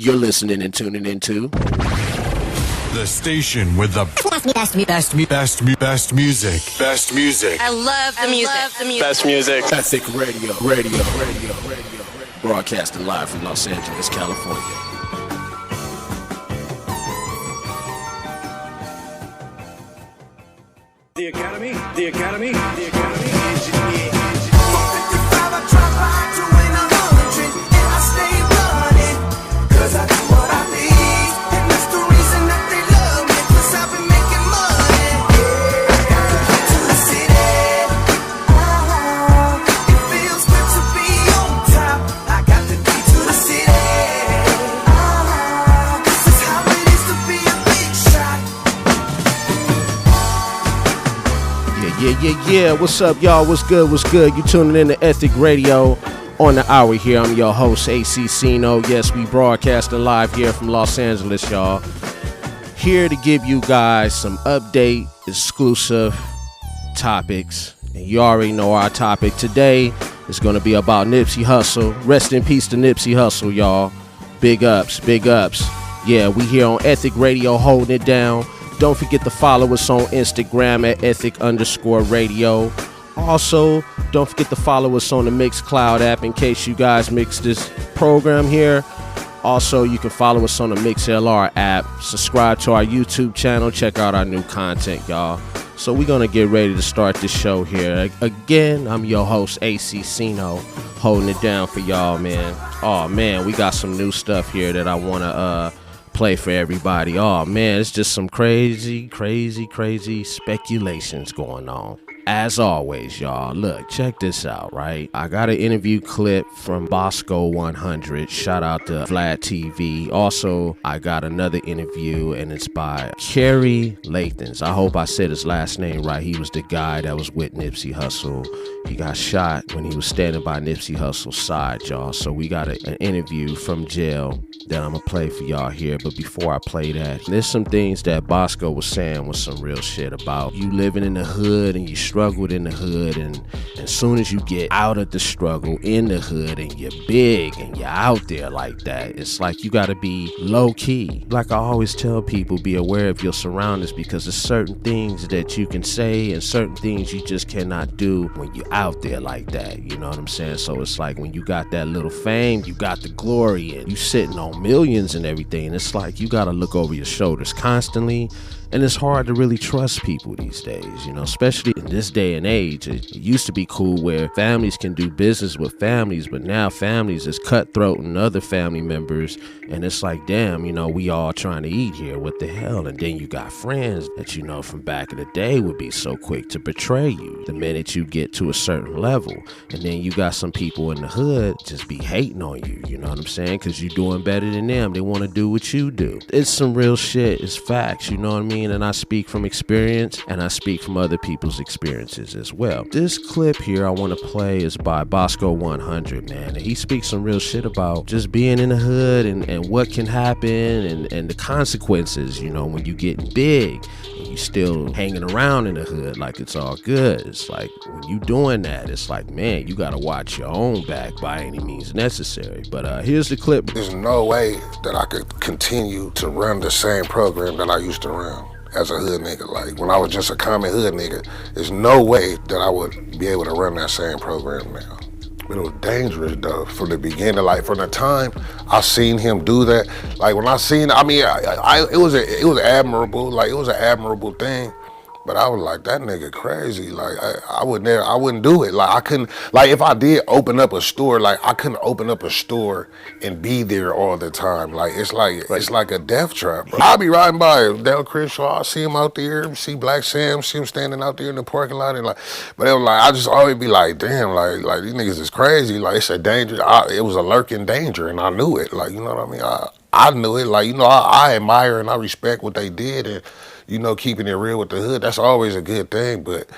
You're listening and tuning into the station with the best music. Best music. I love the music. Best music. Ethic Radio. Broadcasting live from Los Angeles, California. The Academy Engineer. Yeah. What's up, y'all? What's good? You tuning in to Ethic Radio on the hour here. I'm your host, AC Ceenno. Yes, we broadcasting live here from Los Angeles, y'all. Here to give you guys some update, exclusive topics. And you already know our topic today is going to be about Nipsey Hussle. Rest in peace to Nipsey Hussle, y'all. Big ups. Yeah, we here on Ethic Radio holding it down. Don't forget to follow us on Instagram at ethic_radio. Also, don't forget to follow us on the Mixcloud app in case you guys mix this program here. Also, you can follow us on the MixLR app. Subscribe to our YouTube channel. Check out our new content, y'all. So we're going to get ready to start this show here. Again, I'm your host, AC Ceenno, holding it down for y'all, man. Oh, man, we got some new stuff here that I want to play for everybody. Oh man, it's just some crazy speculations going on. As always, y'all, look, check this out, right? I got an interview clip from BosKoe 100. Shout out to Vlad TV. Also, I got another interview, and it's by Kerry Lathan. I hope I said his last name right. He was the guy that was with Nipsey Hussle. He got shot when he was standing by Nipsey Hussle's side, y'all. So we got an interview from jail that I'm gonna play for y'all here. But before I play that, there's some things that BosKoe was saying was some real shit about you living in the hood and you struggled in the hood, and as soon as you get out of the struggle in the hood and you're big and you're out there like that, it's like you gotta be low key. Like I always tell people, be aware of your surroundings, because there's certain things that you can say and certain things you just cannot do when you're out there like that. You know what I'm saying? So it's like when you got that little fame, you got the glory, and you sitting on millions and everything, it's like you gotta look over your shoulders constantly. And it's hard to really trust people these days, you know, especially in this day and age. It used to be cool where families can do business with families, but now families is cutthroat and other family members. And it's like, damn, you know, we all trying to eat here. What the hell? And then you got friends that, you know, from back in the day would be so quick to betray you the minute you get to a certain level. And then you got some people in the hood just be hating on you, you know what I'm saying? Because you're doing better than them. They want to do what you do. It's some real shit. It's facts, you know what I mean? And I speak from experience, and I speak from other people's experiences as well. This clip here I want to play is by BosKoe 100, man. And he speaks some real shit about just being in the hood and what can happen and the consequences, you know, when you getting big and you still hanging around in the hood like it's all good. It's like when you doing that, it's like, man, you got to watch your own back by any means necessary. But here's the clip. There's no way that I could continue to run the same program that I used to run as a hood nigga. Like when I was just a common hood nigga, there's no way that I would be able to run that same program now. But it was dangerous though from the beginning. Like from the time I seen him do that, like when I seen, I mean, it was admirable. Like it was an admirable thing. But I was like, that nigga crazy. Like I wouldn't do it. Like I couldn't, like if I did open up a store, like I couldn't open up a store and be there all the time. Like it's like a death trap, bro. I'll be riding by Del Crenshaw, I see him out there, see Black Sam, see him standing out there in the parking lot, and like, but it was like I just always be like, damn, like these niggas is crazy. Like it's a danger. It was a lurking danger, and I knew it. Like you know what I mean? I knew it. Like you know, I admire and I respect what they did, and you know, keeping it real with the hood, that's always a good thing, but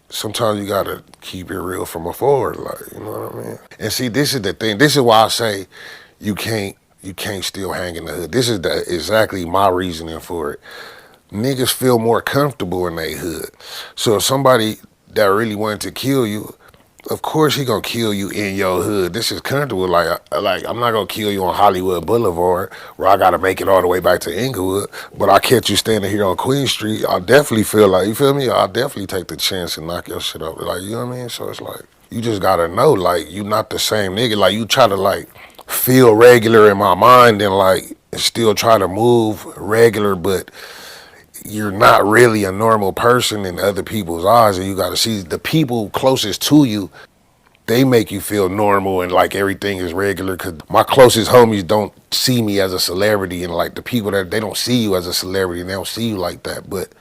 sometimes you gotta keep it real from afar, like, you know what I mean? And see, this is the thing. This is why I say you can't still hang in the hood. This is exactly my reasoning for it. Niggas feel more comfortable in their hood. So if somebody that really wanted to kill you, Of course he gonna kill you in your hood. This is comfortable. Like I'm not gonna kill you on Hollywood Boulevard where I gotta make it all the way back to Inglewood. But I catch you standing here on Queen Street. I definitely feel like, you feel me? I definitely take the chance and knock your shit up. Like, you know what I mean? So it's like, you just gotta know, like, you not the same nigga. Like, you try to like feel regular in my mind and like still try to move regular, but you're not really a normal person in other people's eyes, and you got to see the people closest to you. They make you feel normal and like everything is regular. Cause my closest homies don't see me as a celebrity, and like the people that they don't see you as a celebrity, and they don't see you like that. But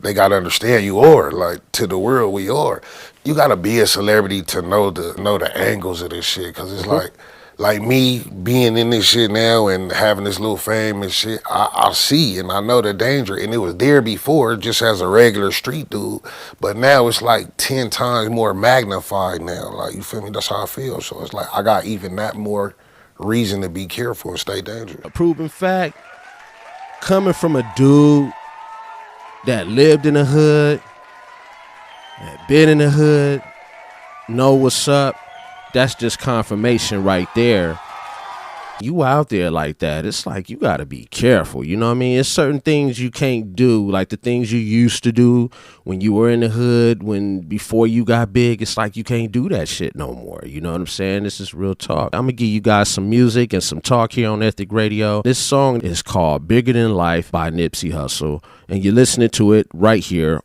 they gotta understand you are like to the world we are. You gotta be a celebrity to know the angles of this shit. Cause it's like me being in this shit now and having this little fame and shit, I see and I know the danger. And it was there before just as a regular street dude. But now it's like 10 times more magnified now. Like, you feel me? That's how I feel. So it's like I got even that more reason to be careful and stay dangerous. A proven fact, coming from a dude that lived in the hood, that been in the hood, know what's up, that's just confirmation right there. You out there like that, it's like you gotta be careful, you know what I mean? It's certain things you can't do, like the things you used to do when you were in the hood, when before you got big. It's like you can't do that shit no more, you know what I'm saying? This is real talk. I'm gonna give you guys some music and some talk here on Ethic Radio. This song is called Bigger Than Life by Nipsey Hussle, and you're listening to it right here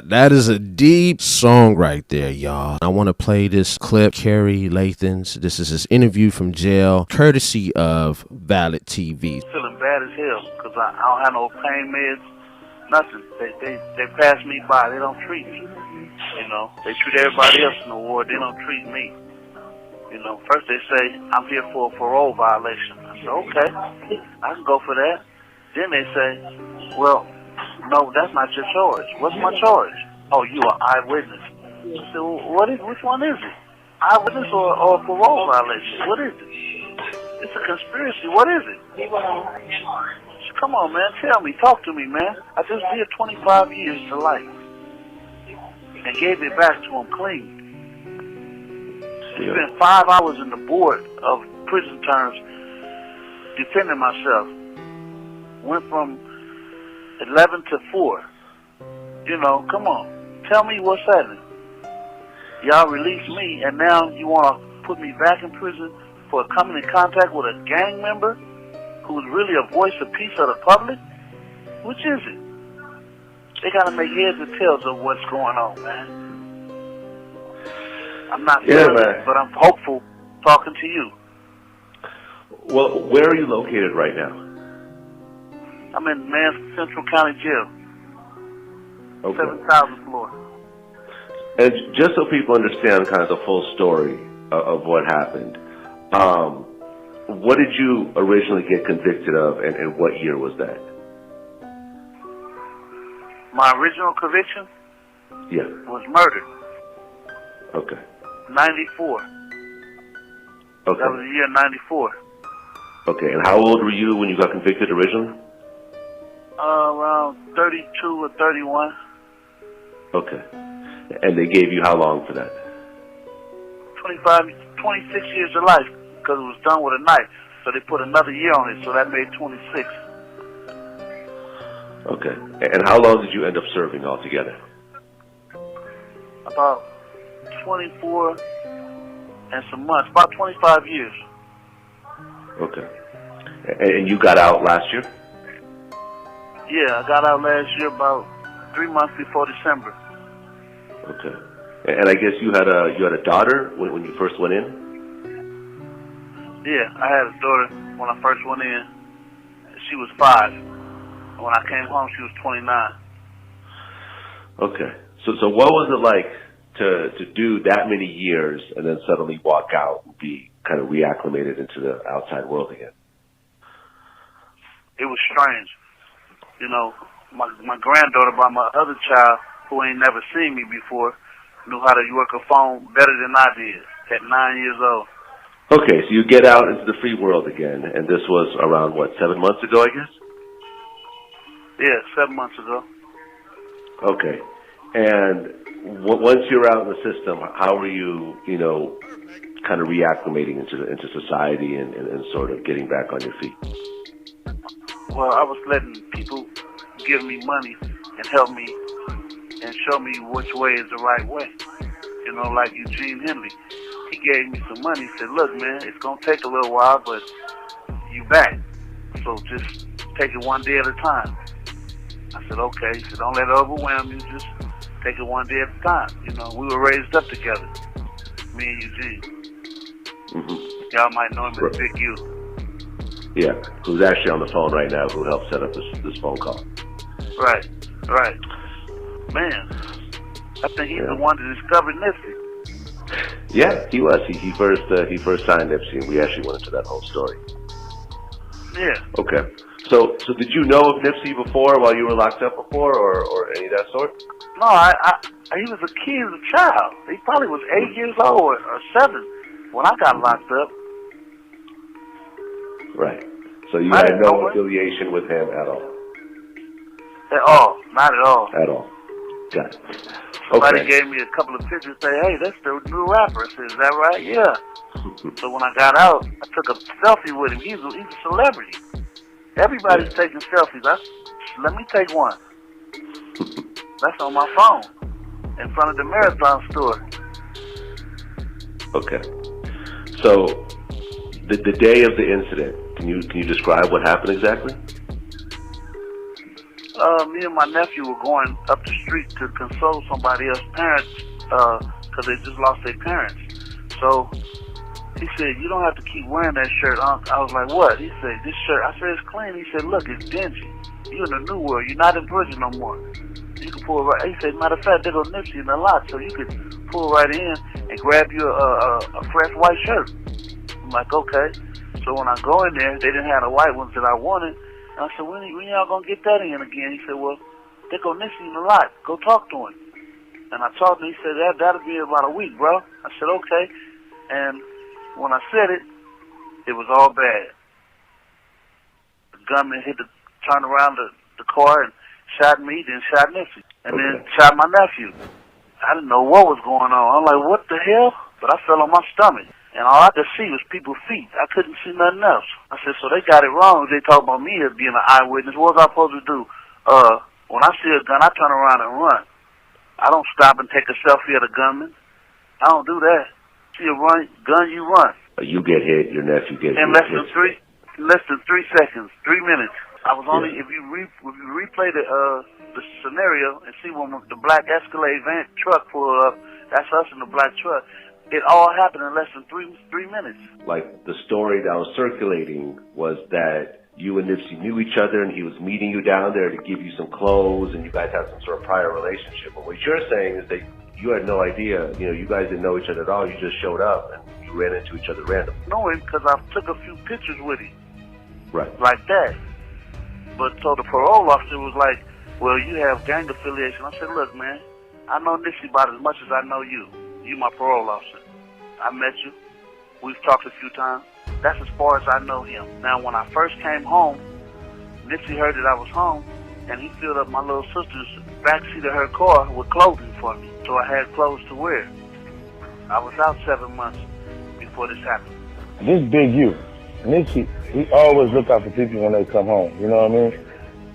That is a deep song right there, y'all. I want to play this clip, Kerry Lathan's. This is his interview from jail, courtesy of Valid TV. Feeling bad as hell because I don't have no pain meds, nothing. They pass me by. They don't treat me. You know, they treat everybody else in the ward. They don't treat me. You know, first they say I'm here for a parole violation. I said, okay, I can go for that. Then they say, well, no, that's not your charge. What's my charge? Oh, you are eyewitness. I said, well, which one is it? Eyewitness or parole violation? What is it? It's a conspiracy. What is it? So come on, man. Tell me. Talk to me, man. I just did 25 years to life and gave it back to him clean. Spent 5 hours in the board of prison terms defending myself. Went from 11 to 4. You know, come on. Tell me what's happening. Y'all released me, and now you want to put me back in prison for coming in contact with a gang member who's really a voice of peace of the public? Which is it? They got to make heads and tails of what's going on, man. I'm not feeling it, but I'm hopeful talking to you. Well, where are you located right now? I'm in Central County Jail. Okay. 7,000th floor. And just so people understand kind of the full story of what happened, what did you originally get convicted of, and what year was that? My original conviction was murder. Okay. 94. Okay. That was the year 94. Okay, and how old were you when you got convicted originally? Around 32 or 31. Okay. And they gave you how long for that? 26 years of life, because it was done with a knife. So they put another year on it, so that made 26. Okay. And how long did you end up serving altogether? About 24 and some months, about 25 years. Okay. And you got out last year? Yeah, I got out last year about 3 months before December. Okay. And I guess you had a daughter when you first went in? Yeah, I had a daughter when I first went in. She was 5. When I came home, she was 29. Okay. So what was it like to do that many years and then suddenly walk out and be kind of reacclimated into the outside world again? It was strange. You know, my granddaughter by my other child, who ain't never seen me before, knew how to work a phone better than I did at 9 years old. Okay, so you get out into the free world again, and this was around, what, 7 months ago, I guess? Yeah, 7 months ago. Okay. And once you're out in the system, how are you, kind of reacclimating into society and sort of getting back on your feet? Well, I was letting people give me money and help me and show me which way is the right way. You know, like Eugene Henley. He gave me some money. He said, look, man, it's going to take a little while, but you back. So just take it one day at a time. I said, okay. He said, don't let it overwhelm you. Just take it one day at a time. You know, we were raised up together, me and Eugene. Mm-hmm. Y'all might know him as Big U. Yeah, who's actually on the phone right now, who helped set up this phone call. Right. Man, I think he's the one that discovered Nipsey. Yeah, he was. He first signed Nipsey, and we actually went into that whole story. Yeah. Okay. So did you know of Nipsey before, while you were locked up before, or any of that sort? No, he was a kid, a child. He probably was 8 years old or 7 when I got locked up. Right. So you had no affiliation with him at all? At all. Not at all. At all. Got it. Somebody gave me a couple of pictures and say, hey, that's the new rapper. I said, is that right? Yeah. So when I got out, I took a selfie with him. He's a celebrity. Everybody's taking selfies. Let me take one. That's on my phone in front of the Marathon store. Okay. So the day of the incident, can you describe what happened exactly? Me and my nephew were going up the street to console somebody else's parents, because they just lost their parents. So he said, you don't have to keep wearing that shirt, Unc. I was like, what? He said, this shirt. I said, it's clean. He said, look, it's dingy. You in the new world. You're not in prison no more. You can pull right. He said, matter of fact, they go Nipsey in a lot, so you can pull right in and grab you a fresh white shirt. I'm like, okay. So when I go in there, they didn't have the white ones that I wanted. And I said, when y'all gonna get that in again? He said, well, they go Nipsey in a lot. Go talk to him. And I talked to him. He said, that'll be about a week, bro. I said, okay. And when I said it, it was all bad. The gunman turned around the car and shot me, then shot Nipsey, and then shot my nephew. I didn't know what was going on. I'm like, what the hell? But I fell on my stomach, and all I could see was people's feet. I couldn't see nothing else. I said, so they got it wrong. They talk about me as being an eyewitness. What was I supposed to do? When I see a gun, I turn around and run. I don't stop and take a selfie of the gunman. I don't do that. See a gun, you run. You get hit, your nephew gets hit. In less than 3 seconds, 3 minutes. I was only, if you replay the scenario and see when the black Escalade van truck pulled up, that's us in the black truck. It all happened in less than 3 minutes. Like, the story that was circulating was that you and Nipsey knew each other and he was meeting you down there to give you some clothes and you guys had some sort of prior relationship. But what you're saying is that you had no idea, you guys didn't know each other at all. You just showed up and you ran into each other randomly. Knowing because I took a few pictures with him. Right. Like that. But so the parole officer was like, well, you have gang affiliation. I said, look, man, I know Nipsey about as much as I know you. You my parole officer. I met you. We've talked a few times. That's as far as I know him. Now, when I first came home, Nipsey heard that I was home, and he filled up my little sister's backseat of her car with clothing for me. So I had clothes to wear. I was out 7 months before this happened. This big you. Nipsey, he always look out for people when they come home, you know what I mean?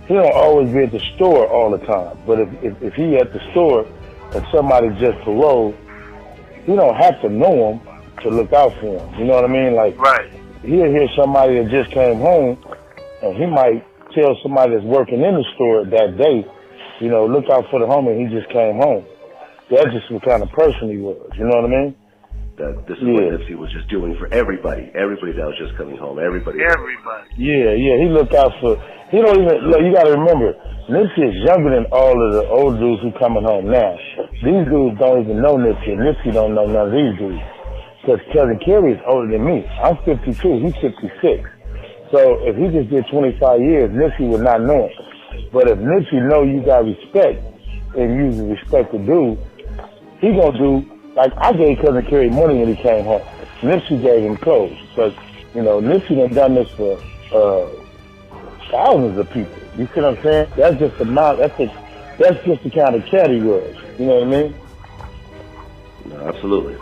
He don't always be at the store all the time, but if he at the store and somebody just paroled, he don't have to know him to look out for him, you know what I mean? Like, right. He'll hear somebody that just came home, and he might tell somebody that's working in the store that day, look out for the homie, he just came home. That's just what kind of person he was, you know what I mean? That this is what Nipsey was just doing for everybody that was just coming home, everybody. Yeah, he looked out for, he don't even, you gotta remember, Nipsey is younger than all of the old dudes who coming home now. These dudes don't even know Nipsey, and Nipsey don't know none of these dudes. Because Cousin Kerry is older than me. I'm 52, he's 56. So if he just did 25 years, Nipsey would not know him. But if Nipsey know you got respect, and use the respect to do, he gonna do, like I gave Cousin Kerry money when he came home. Nipsey gave him clothes. Because, Nipsey done this for thousands of people. You see what I'm saying? That's just the kind of cat he was. You know what I mean? No, absolutely.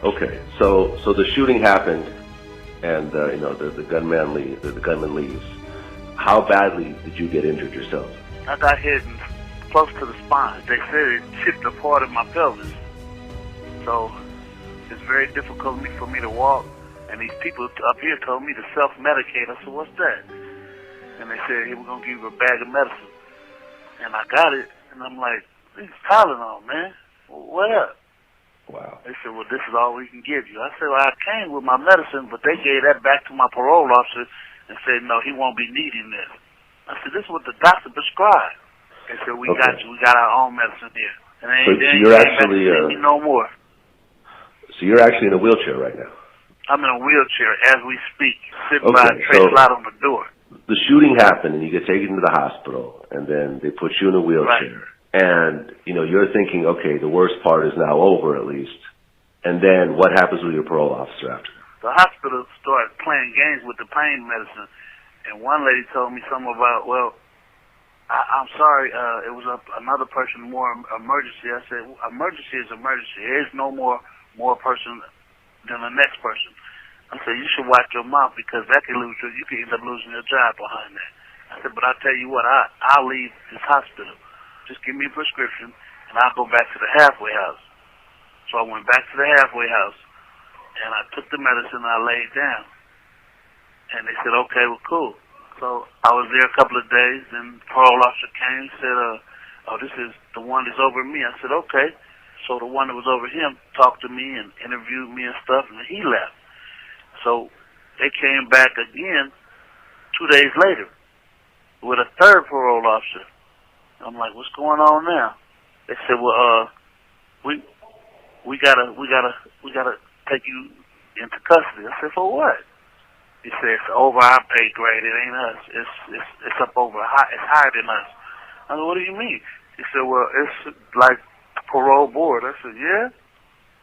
Okay, so the shooting happened, and the gunman leaves. How badly did you get injured yourself? I got hit close to the spine. They said it chipped a part of my pelvis, so it's very difficult for me to walk. And these people up here told me to self-medicate. I said, what's that? And they said, hey, we're gonna give you a bag of medicine. And I got it, and I'm like, this is Tylenol, man. What up? Wow. They said, well, this is all we can give you. I said, well, I came with my medicine, but they gave that back to my parole officer and said, no, he won't be needing this. I said, this is what the doctor prescribed. They said, we got you. We got our own medicine here. And they you're actually no more. So you're actually in a wheelchair right now? I'm in a wheelchair as we speak, sitting by a tray slot on the door. The shooting happened, and you get taken to the hospital, and then they put you in a wheelchair. Right. And, you're thinking, okay, the worst part is now over at least. And then what happens with your parole officer after? The hospital started playing games with the pain medicine. And one lady told me something about, well, I'm sorry, it was another person, more emergency. I said, emergency is emergency. There is no more person than the next person. I said, you should watch your mouth because that can you can end up losing your job behind that. I said, but I'll tell you what, I'll leave this hospital. Just give me a prescription, and I'll go back to the halfway house. So I went back to the halfway house, and I took the medicine, and I laid down. And they said, okay, well, cool. So I was there a couple of days, and the parole officer came and said, oh, this is the one that's over me. I said, okay. So the one that was over him talked to me and interviewed me and stuff, and he left. So they came back again 2 days later with a third parole officer. I'm like, what's going on now? They said, well, we gotta take you into custody. I said, for what? He said, it's over our pay grade. It ain't us. It's up over it's higher than us. I said, what do you mean? He said, well, it's like parole board. I said, yeah?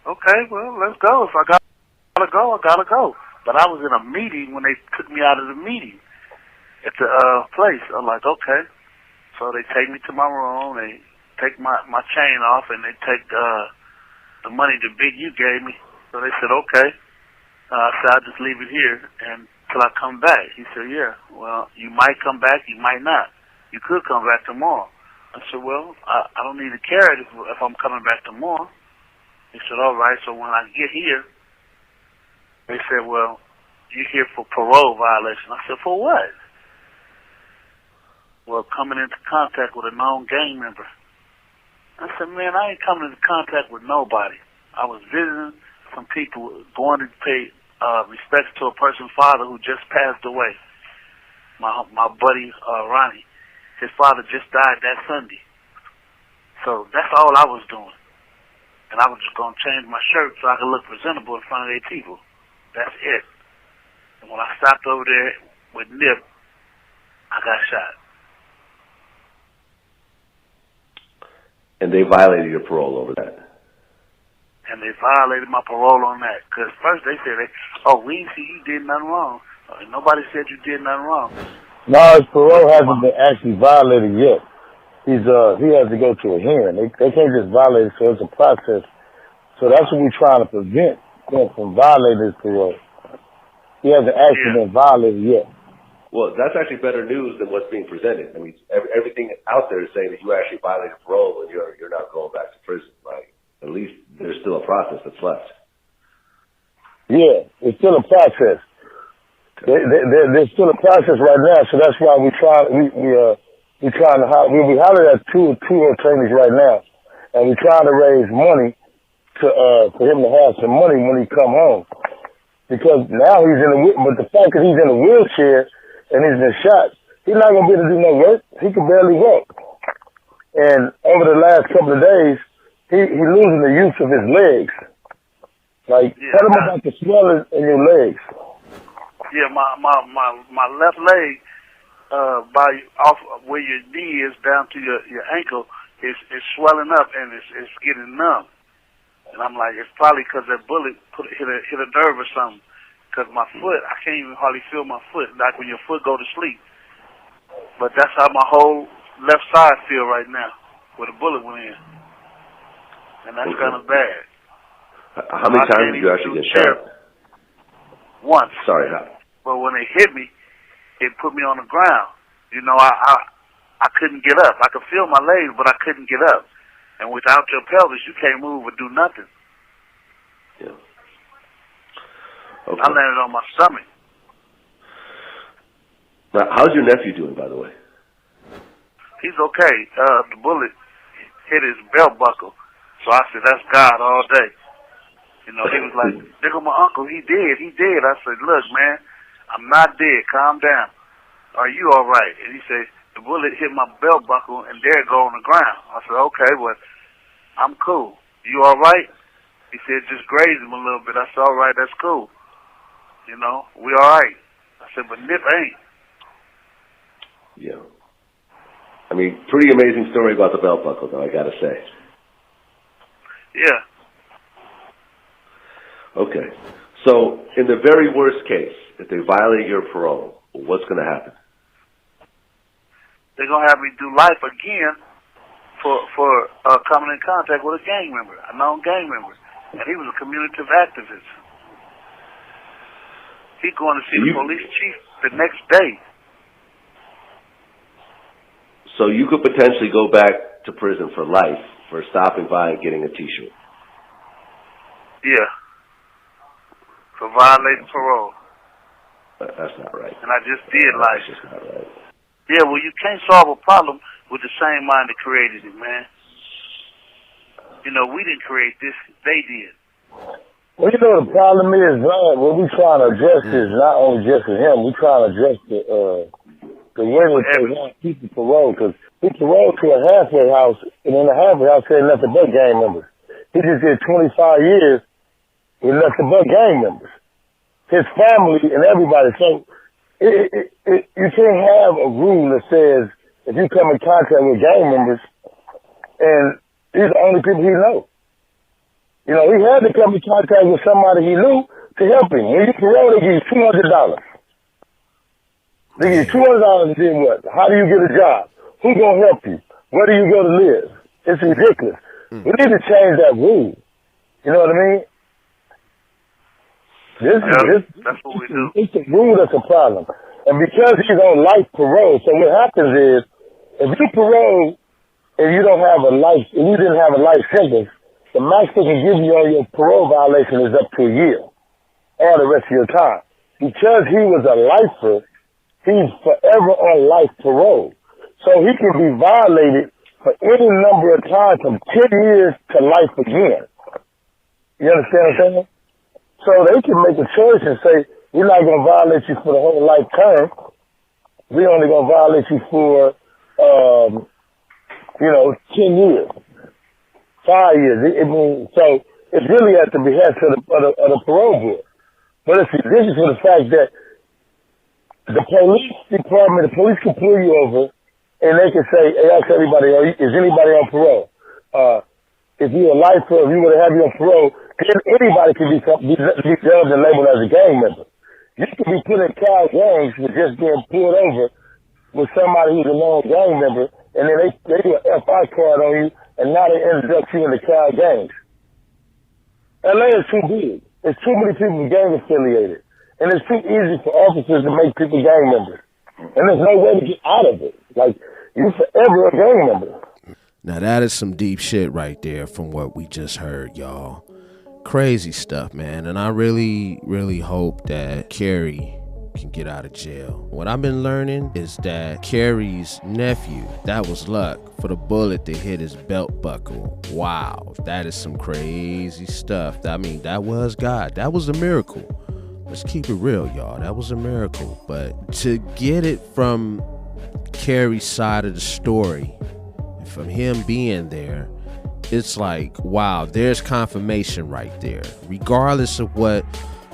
Okay, well, let's go. If I gotta go, I gotta go. But I was in a meeting when they took me out of the meeting at the place. I'm like, okay. So they take me to my room. They take my chain off, and they take the money the big you gave me. So they said, okay. I said, I'll just leave it here until I come back. He said, yeah. Well, you might come back. You might not. You could come back tomorrow. I said, well, I don't need to carry it if I'm coming back tomorrow. He said, all right. So when I get here, they said, well, you're here for parole violation. I said, for what? Well, coming into contact with a known gang member. I said, man, I ain't coming into contact with nobody. I was visiting some people, going to pay respects to a person's father who just passed away. My buddy, Ronnie. His father just died that Sunday. So that's all I was doing. And I was just going to change my shirt so I could look presentable in front of their people. That's it. And when I stopped over there with Nip, I got shot. And they violated your parole over that? And they violated my parole on that. Because first they said, we didn't see you did nothing wrong. Nobody said you did nothing wrong. No, his parole hasn't been actually violated yet. He has to go to a hearing. They can't just violate it, so it's a process. So that's what we're trying to prevent him from violating his parole. He hasn't actually been violated yet. Well, that's actually better news than what's being presented. I mean, everything out there is saying that you actually violated parole and you're not going back to prison. Like, at least there's still a process that's left. Yeah, it's still a process. There's still a process right now, so that's why we hollered at two attorneys right now, and we're trying to raise money for him to have some money when he come home, because now but the fact that he's in a wheelchair and he's been shot, he's not gonna be able to do no work. He can barely walk, and over the last couple of days, he's losing the use of his legs. Like, tell him about the swelling in your legs. Yeah, my left leg, off where your knee is down to your ankle, is swelling up and it's getting numb. And I'm like, it's probably because that bullet hit a nerve or something. Because my foot, I can't even hardly feel my foot, like when your foot go to sleep. But that's how my whole left side feel right now, where the bullet went in. And that's kind of bad. How many times did you actually get shot? Once. Sorry. But when they hit me, it put me on the ground. You know, I couldn't get up. I could feel my legs, but I couldn't get up. And without your pelvis, you can't move or do nothing. Yeah. Okay. I landed on my stomach. Now, how's your nephew doing, by the way? He's okay. The bullet hit his belt buckle. So I said, that's God all day. You know, he was like, nigga, my uncle, he dead. I said, look, man, I'm not dead. Calm down. Are you all right? And he said, the bullet hit my belt buckle and there it go on the ground. I said, okay, well, I'm cool. You all right? He said, just graze him a little bit. I said, all right, that's cool. You know, we all right. I said, but Nip ain't. Yeah. I mean, pretty amazing story about the belt buckle, though, I got to say. Yeah. Okay. So, in the very worst case, if they violate your parole, what's going to happen? They're going to have me do life again for coming in contact with a gang member, a known gang member. And he was a community activist. He's going to see the police chief the next day. So you could potentially go back to prison for life for stopping by and getting a T-shirt. Yeah. For violating parole. That's not right. And I just did like That's just not right. Yeah, well, you can't solve a problem with the same mind that created it, man. You know, we didn't create this, they did. Well, you know, the problem is, what we trying to address is not only just for him, we trying to address the women that want people parole, because he paroled to a halfway house, and in the halfway house had nothing but gang members. He just did 25 years with nothing but gang members. His family and everybody. So you can't have a rule that says if you come in contact with gang members, and these are the only people he knows. You know, he had to come in contact with somebody he knew to help him. When you parole, they give you $200. They give you $200 and then what? How do you get a job? Who's going to help you? Where do you go to live? It's ridiculous. We need to change that rule. You know what I mean? That's what we do. It's the rule that's a problem. And because he's on life parole, so what happens is, if you parole and you don't have a life, and you didn't have a life sentence, the max they can give you on your parole violation is up to a year, or the rest of your time. Because he was a lifer, he's forever on life parole. So he can be violated for any number of times from 10 years to life again. You understand what I'm saying? So they can make a choice and say, we're not going to violate you for the whole life term. We're only going to violate you for, 10 years, 5 years. So it's really at the behest of the parole board. But this is for the fact that the police department, the police can pull you over and they can say, hey, ask everybody, is anybody on parole? If you're a lifer, if you want to have you on parole, anybody can be judged and labeled as a gang member. You can be put in Cal gangs for just being pulled over with somebody who's a known gang member, and then they do an FI card on you, and now they introduce you in the Cal gangs. LA is too big. There's too many people gang affiliated. And it's too easy for officers to make people gang members. And there's no way to get out of it. Like, you're forever a gang member. Now that is some deep shit right there from what we just heard, y'all. Crazy stuff, man. And I really, really hope that Kerry can get out of jail. What I've been learning is that Kerry's nephew, that was luck for the bullet that hit his belt buckle. Wow, that is some crazy stuff. I mean, that was God. That was a miracle. Let's keep it real, y'all. That was a miracle. But to get it from Kerry's side of the story, from him being there, it's like, wow, there's confirmation right there. Regardless of what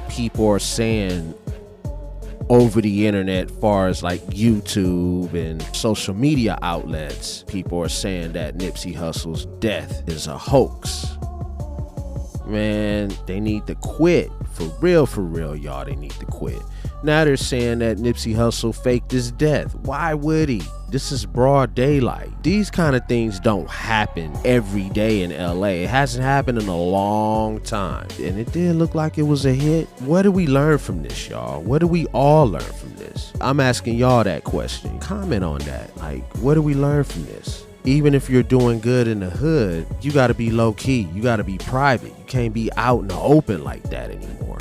people are saying over the internet, far as like YouTube and social media outlets, people are saying that Nipsey Hussle's death is a hoax. Man, they need to quit. For real, y'all, they need to quit. Now they're saying that Nipsey Hussle faked his death. Why would he? This is broad daylight. These kind of things don't happen every day in LA. It hasn't happened in a long time. And it did look like it was a hit. What do we learn from this, y'all? What do we all learn from this? I'm asking y'all that question. Comment on that. Like, what do we learn from this? Even if you're doing good in the hood, you got to be low key. You got to be private. You can't be out in the open like that anymore.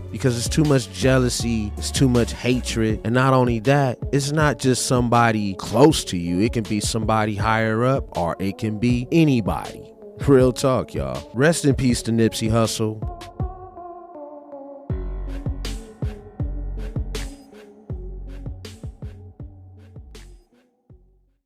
Because it's too much jealousy, it's too much hatred. And not only that, it's not just somebody close to you. It can be somebody higher up, or it can be anybody. Real talk, y'all. Rest in peace to Nipsey Hussle.